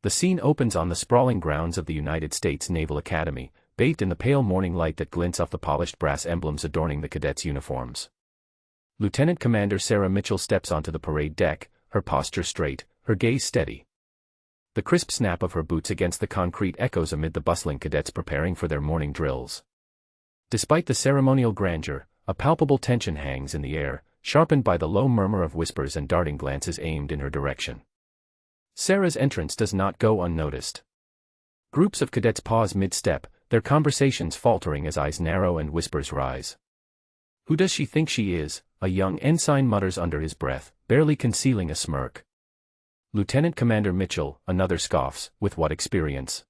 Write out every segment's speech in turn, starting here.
The scene opens on the sprawling grounds of the United States Naval Academy, bathed in the pale morning light that glints off the polished brass emblems adorning the cadets' uniforms. Lieutenant Commander Sarah Mitchell steps onto the parade deck, her posture straight, her gaze steady. The crisp snap of her boots against the concrete echoes amid the bustling cadets preparing for their morning drills. Despite the ceremonial grandeur, a palpable tension hangs in the air, sharpened by the low murmur of whispers and darting glances aimed in her direction. Sarah's entrance does not go unnoticed. Groups of cadets pause mid-step, their conversations faltering as eyes narrow and whispers rise. "Who does she think she is?" a young ensign mutters under his breath, barely concealing a smirk. Lieutenant Commander Mitchell, another scoffs, "With what experience?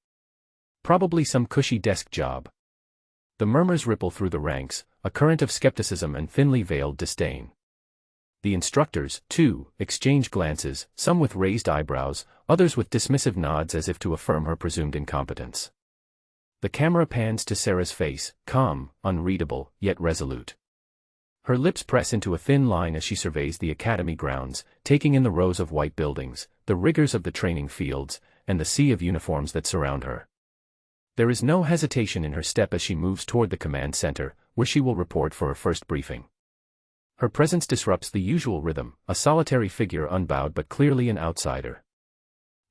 Probably some cushy desk job." The murmurs ripple through the ranks, a current of skepticism and thinly veiled disdain. The instructors, too, exchange glances, some with raised eyebrows, others with dismissive nods as if to affirm her presumed incompetence. The camera pans to Sarah's face, calm, unreadable, yet resolute. Her lips press into a thin line as she surveys the academy grounds, taking in the rows of white buildings, the rigors of the training fields, and the sea of uniforms that surround her. There is no hesitation in her step as she moves toward the command center, where she will report for her first briefing. Her presence disrupts the usual rhythm, a solitary figure unbowed but clearly an outsider.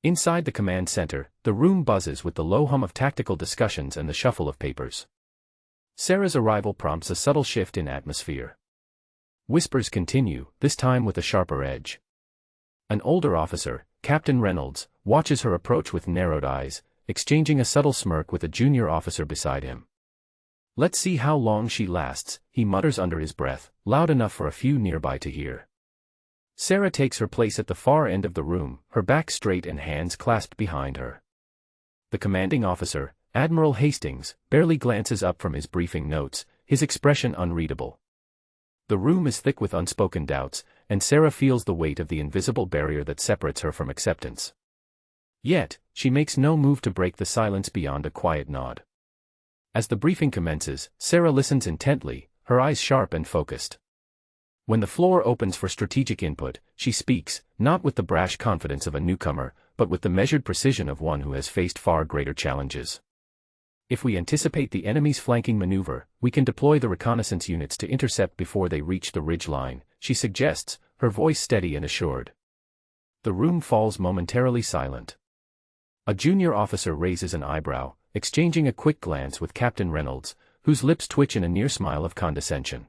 Inside the command center, the room buzzes with the low hum of tactical discussions and the shuffle of papers. Sarah's arrival prompts a subtle shift in atmosphere. Whispers continue, this time with a sharper edge. An older officer, Captain Reynolds, watches her approach with narrowed eyes, exchanging a subtle smirk with a junior officer beside him. "Let's see how long she lasts," he mutters under his breath, loud enough for a few nearby to hear. Sarah takes her place at the far end of the room, her back straight and hands clasped behind her. The commanding officer, Admiral Hastings, barely glances up from his briefing notes, his expression unreadable. The room is thick with unspoken doubts, and Sarah feels the weight of the invisible barrier that separates her from acceptance. Yet, she makes no move to break the silence beyond a quiet nod. As the briefing commences, Sarah listens intently, her eyes sharp and focused. When the floor opens for strategic input, she speaks, not with the brash confidence of a newcomer, but with the measured precision of one who has faced far greater challenges. "If we anticipate the enemy's flanking maneuver, we can deploy the reconnaissance units to intercept before they reach the ridge line," she suggests, her voice steady and assured. The room falls momentarily silent. A junior officer raises an eyebrow, exchanging a quick glance with Captain Reynolds, whose lips twitch in a near smile of condescension.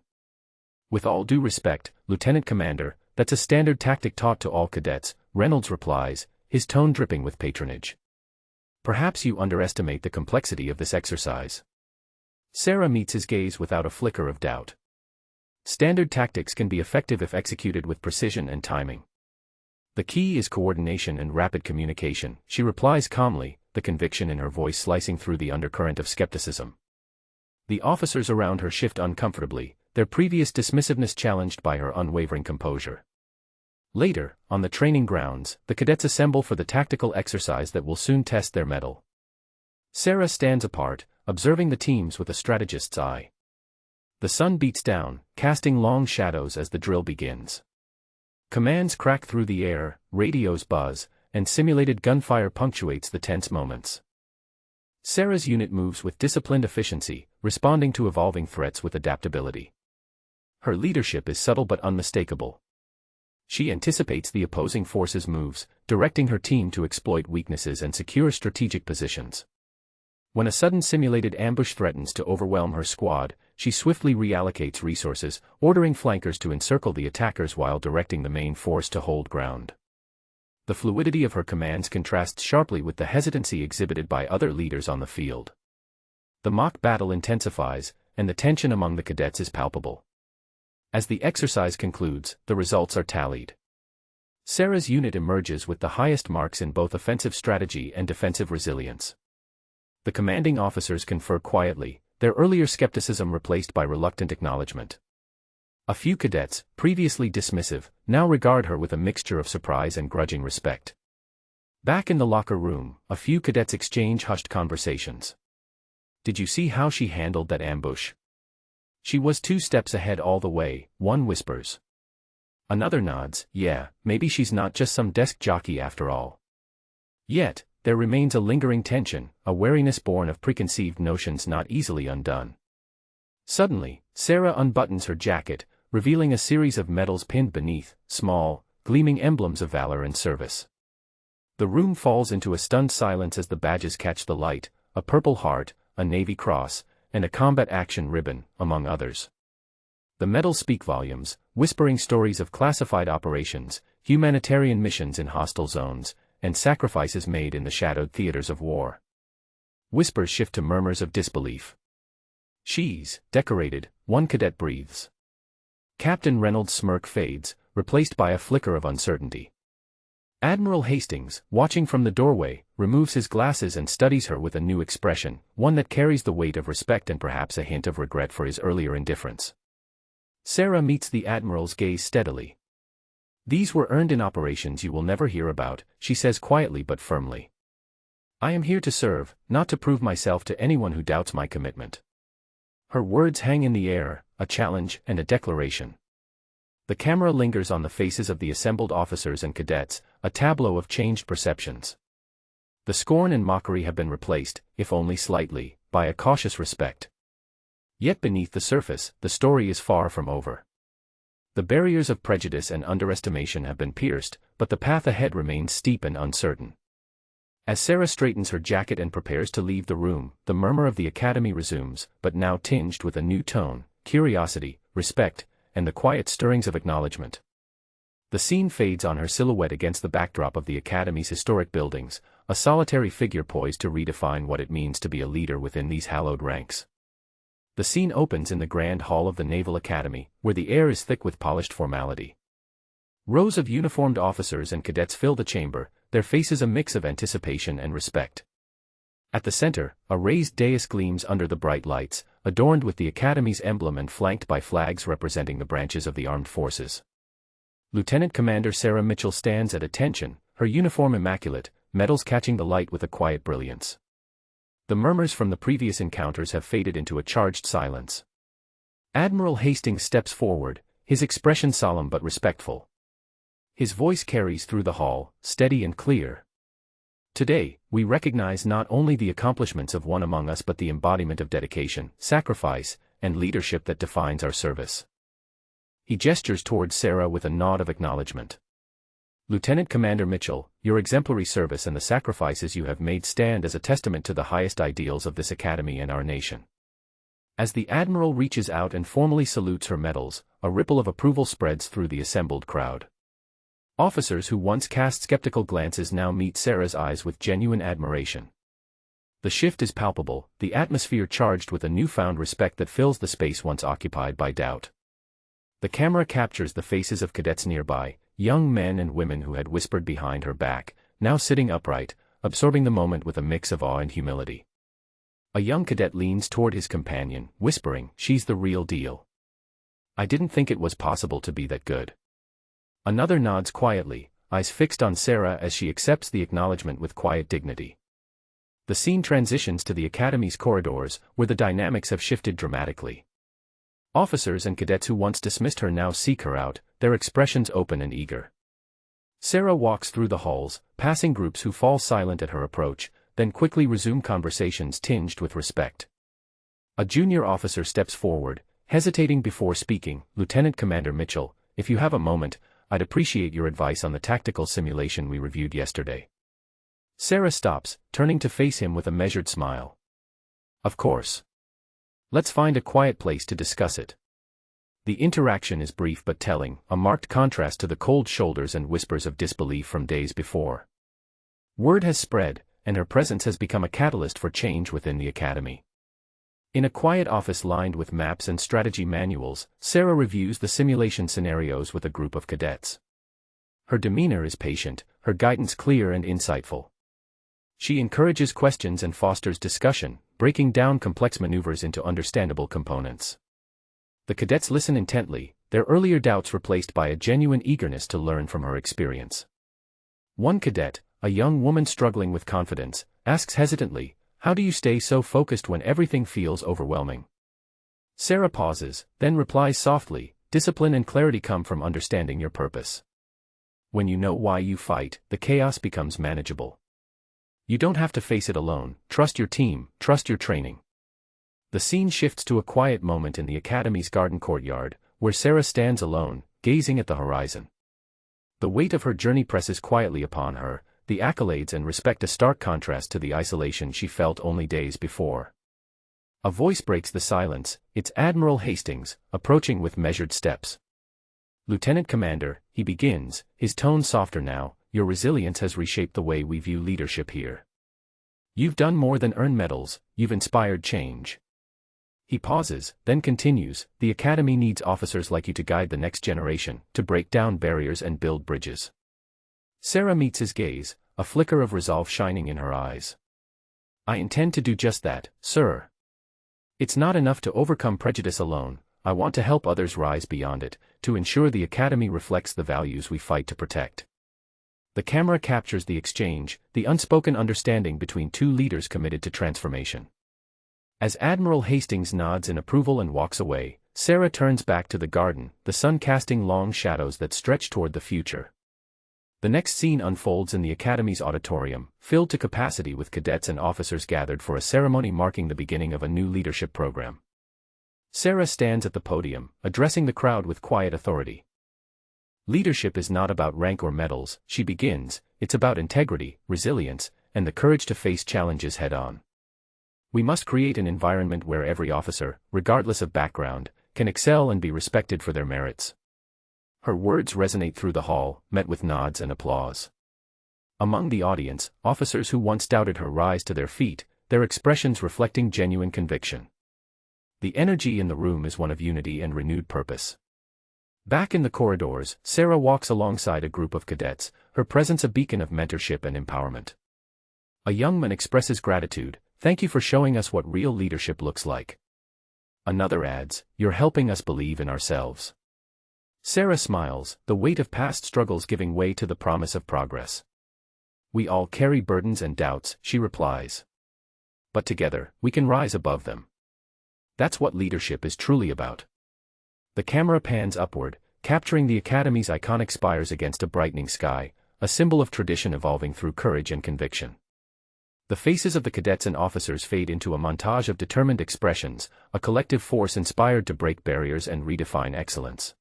"With all due respect, Lieutenant Commander, that's a standard tactic taught to all cadets," Reynolds replies, his tone dripping with patronage. "Perhaps you underestimate the complexity of this exercise." Sarah meets his gaze without a flicker of doubt. Standard tactics can be effective if executed with precision and timing. "The key is coordination and rapid communication," she replies calmly, the conviction in her voice slicing through the undercurrent of skepticism. The officers around her shift uncomfortably, their previous dismissiveness challenged by her unwavering composure. Later, on the training grounds, the cadets assemble for the tactical exercise that will soon test their mettle. Sarah stands apart, observing the teams with a strategist's eye. The sun beats down, casting long shadows as the drill begins. Commands crack through the air, radios buzz, and simulated gunfire punctuates the tense moments. Sarah's unit moves with disciplined efficiency, responding to evolving threats with adaptability. Her leadership is subtle but unmistakable. She anticipates the opposing force's moves, directing her team to exploit weaknesses and secure strategic positions. When a sudden simulated ambush threatens to overwhelm her squad, she swiftly reallocates resources, ordering flankers to encircle the attackers while directing the main force to hold ground. The fluidity of her commands contrasts sharply with the hesitancy exhibited by other leaders on the field. The mock battle intensifies, and the tension among the cadets is palpable. As the exercise concludes, the results are tallied. Sarah's unit emerges with the highest marks in both offensive strategy and defensive resilience. The commanding officers confer quietly, their earlier skepticism replaced by reluctant acknowledgement. A few cadets, previously dismissive, now regard her with a mixture of surprise and grudging respect. Back in the locker room, a few cadets exchange hushed conversations. "Did you see how she handled that ambush? She was 2 steps ahead all the way," one whispers. Another nods, "Yeah, maybe she's not just some desk jockey after all." Yet, there remains a lingering tension, a wariness born of preconceived notions not easily undone. Suddenly, Sarah unbuttons her jacket, revealing a series of medals pinned beneath, small, gleaming emblems of valor and service. The room falls into a stunned silence as the badges catch the light, a Purple Heart, a Navy Cross, and a Combat Action Ribbon, among others. The medals speak volumes, whispering stories of classified operations, humanitarian missions in hostile zones, and sacrifices made in the shadowed theaters of war. Whispers shift to murmurs of disbelief. "She's decorated," one cadet breathes. Captain Reynolds' smirk fades, replaced by a flicker of uncertainty. Admiral Hastings, watching from the doorway, removes his glasses and studies her with a new expression, one that carries the weight of respect and perhaps a hint of regret for his earlier indifference. Sarah meets the Admiral's gaze steadily. "These were earned in operations you will never hear about," she says quietly but firmly. "I am here to serve, not to prove myself to anyone who doubts my commitment." Her words hang in the air, a challenge and a declaration. The camera lingers on the faces of the assembled officers and cadets, a tableau of changed perceptions. The scorn and mockery have been replaced, if only slightly, by a cautious respect. Yet beneath the surface, the story is far from over. The barriers of prejudice and underestimation have been pierced, but the path ahead remains steep and uncertain. As Sarah straightens her jacket and prepares to leave the room, the murmur of the academy resumes, but now tinged with a new tone, curiosity, respect, and the quiet stirrings of acknowledgement. The scene fades on her silhouette against the backdrop of the academy's historic buildings, a solitary figure poised to redefine what it means to be a leader within these hallowed ranks. The scene opens in the grand hall of the Naval Academy, where the air is thick with polished formality. Rows of uniformed officers and cadets fill the chamber, their faces a mix of anticipation and respect. At the center, a raised dais gleams under the bright lights, adorned with the Academy's emblem and flanked by flags representing the branches of the armed forces. Lieutenant Commander Sarah Mitchell stands at attention, her uniform immaculate, medals catching the light with a quiet brilliance. The murmurs from the previous encounters have faded into a charged silence. Admiral Hastings steps forward, his expression solemn but respectful. His voice carries through the hall, steady and clear. "Today, we recognize not only the accomplishments of one among us but the embodiment of dedication, sacrifice, and leadership that defines our service." He gestures towards Sarah with a nod of acknowledgement. "Lieutenant Commander Mitchell, your exemplary service and the sacrifices you have made stand as a testament to the highest ideals of this academy and our nation." As the Admiral reaches out and formally salutes her medals, a ripple of approval spreads through the assembled crowd. Officers who once cast skeptical glances now meet Sarah's eyes with genuine admiration. The shift is palpable, the atmosphere charged with a newfound respect that fills the space once occupied by doubt. The camera captures the faces of cadets nearby, young men and women who had whispered behind her back, now sitting upright, absorbing the moment with a mix of awe and humility. A young cadet leans toward his companion, whispering, "She's the real deal. I didn't think it was possible to be that good." Another nods quietly, eyes fixed on Sarah as she accepts the acknowledgement with quiet dignity. The scene transitions to the Academy's corridors, where the dynamics have shifted dramatically. Officers and cadets who once dismissed her now seek her out, their expressions open and eager. Sarah walks through the halls, passing groups who fall silent at her approach, then quickly resume conversations tinged with respect. A junior officer steps forward, hesitating before speaking. "Lieutenant Commander Mitchell, if you have a moment, I'd appreciate your advice on the tactical simulation we reviewed yesterday." Sarah stops, turning to face him with a measured smile. "Of course. Let's find a quiet place to discuss it." The interaction is brief but telling, a marked contrast to the cold shoulders and whispers of disbelief from days before. Word has spread, and her presence has become a catalyst for change within the Academy. In a quiet office lined with maps and strategy manuals, Sarah reviews the simulation scenarios with a group of cadets. Her demeanor is patient, her guidance clear and insightful. She encourages questions and fosters discussion, breaking down complex maneuvers into understandable components. The cadets listen intently, their earlier doubts replaced by a genuine eagerness to learn from her experience. One cadet, a young woman struggling with confidence, asks hesitantly, "How do you stay so focused when everything feels overwhelming?" Sarah pauses, then replies softly, "Discipline and clarity come from understanding your purpose. When you know why you fight, the chaos becomes manageable." You don't have to face it alone. Trust your team, trust your training. The scene shifts to a quiet moment in the Academy's garden courtyard, where Sarah stands alone, gazing at the horizon. The weight of her journey presses quietly upon her, the accolades and respect a stark contrast to the isolation she felt only days before. A voice breaks the silence. It's Admiral Hastings, approaching with measured steps. "Lieutenant Commander," he begins, his tone softer now, "your resilience has reshaped the way we view leadership here. You've done more than earn medals, you've inspired change." He pauses, then continues, "The Academy needs officers like you to guide the next generation, to break down barriers and build bridges." Sarah meets his gaze, a flicker of resolve shining in her eyes. "I intend to do just that, sir. It's not enough to overcome prejudice alone, I want to help others rise beyond it, to ensure the Academy reflects the values we fight to protect." The camera captures the exchange, the unspoken understanding between two leaders committed to transformation. As Admiral Hastings nods in approval and walks away, Sarah turns back to the garden, the sun casting long shadows that stretch toward the future. The next scene unfolds in the Academy's auditorium, filled to capacity with cadets and officers gathered for a ceremony marking the beginning of a new leadership program. Sarah stands at the podium, addressing the crowd with quiet authority. "Leadership is not about rank or medals," she begins, "it's about integrity, resilience, and the courage to face challenges head-on. We must create an environment where every officer, regardless of background, can excel and be respected for their merits." Her words resonate through the hall, met with nods and applause. Among the audience, officers who once doubted her rise to their feet, their expressions reflecting genuine conviction. The energy in the room is one of unity and renewed purpose. Back in the corridors, Sarah walks alongside a group of cadets, her presence a beacon of mentorship and empowerment. A young man expresses gratitude, "Thank you for showing us what real leadership looks like." Another adds, "You're helping us believe in ourselves." Sarah smiles, the weight of past struggles giving way to the promise of progress. "We all carry burdens and doubts," she replies. "But together, we can rise above them. That's what leadership is truly about." The camera pans upward, capturing the Academy's iconic spires against a brightening sky, a symbol of tradition evolving through courage and conviction. The faces of the cadets and officers fade into a montage of determined expressions, a collective force inspired to break barriers and redefine excellence.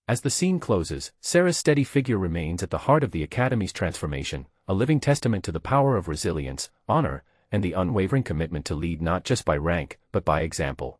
As the scene closes, Sarah's steady figure remains at the heart of the Academy's transformation, a living testament to the power of resilience, honor, and the unwavering commitment to lead not just by rank, but by example.